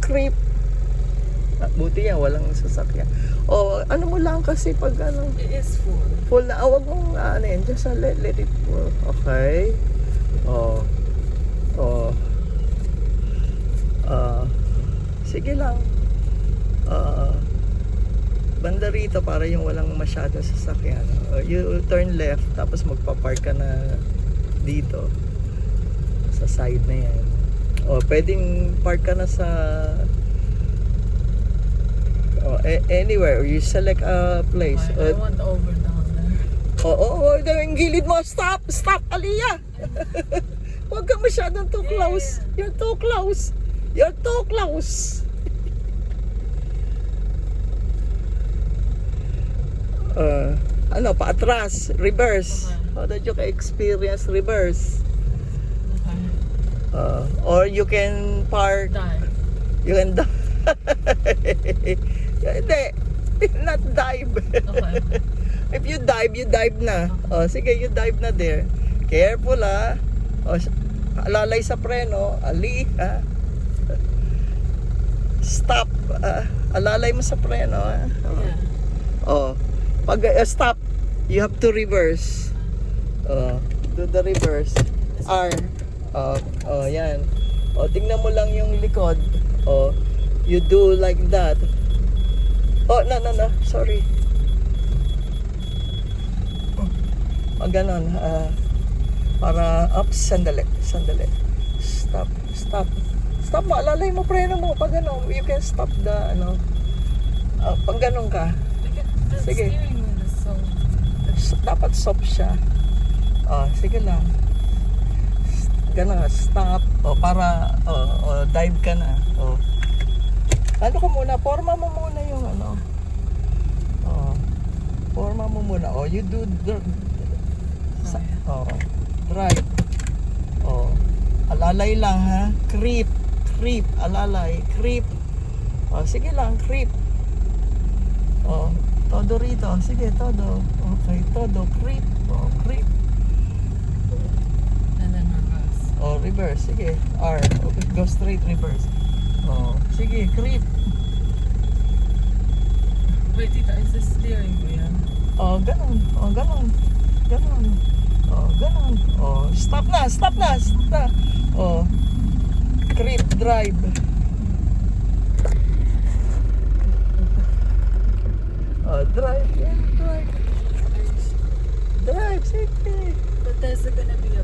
Creep. Buti yan, walang sasakyan. O, ano mo lang kasi pag ano, It is full. full na, wag mong ano yun, just let it full. Okay. O. O. Sige lang. Banda rito para yung walang masyadong sasakyan. You turn left, tapos magpa-park ka na dito. Sa side na yan. O, pwedeng park ka na sa anywhere. You select a place. I want over down there. Yung gilid mo. Stop! Stop, Aliyah! Huwag ka masyadong too close. Yeah. You're too close. You're too close. Paatras. Reverse. Okay. How did you experience reverse? Okay. Or you can park. Die. You can dive. Hindi. Not dive. Okay. If you dive na. Sige, you dive na there. Careful ha. Alalay sa preno. Ali ha. Stop. Alalay mo sa preno ha. Yeah. Pag stop, you have to reverse. Do the reverse. R. Yan. Tingnan mo lang yung likod. You do like that. No. Sorry. Ganon. Para sandali. Stop. Stop mo. Alalay mo preno mo. Pag ano, you can stop the pag ganon ka. The Sige. steering wheel is so... Dapat soft siya. Sige lang. Ganon. Stop. Para dive ka na. Ano ka muna? Forma mo muna yung ano. Forma mo muna. You do drive. Alalay lang ha. Creep. Alalay. Creep. Sige lang. Creep. Todo rito. Sige, todo. Okay, todo. Creep. Creep. And then reverse. Reverse. Sige. R. Okay, go straight reverse. Sige, creep. Wait, tita, is this steering wheel? Ganon. Ganon. Stop na. Creep, drive. Drive. Drive, sige. But there's gonna be a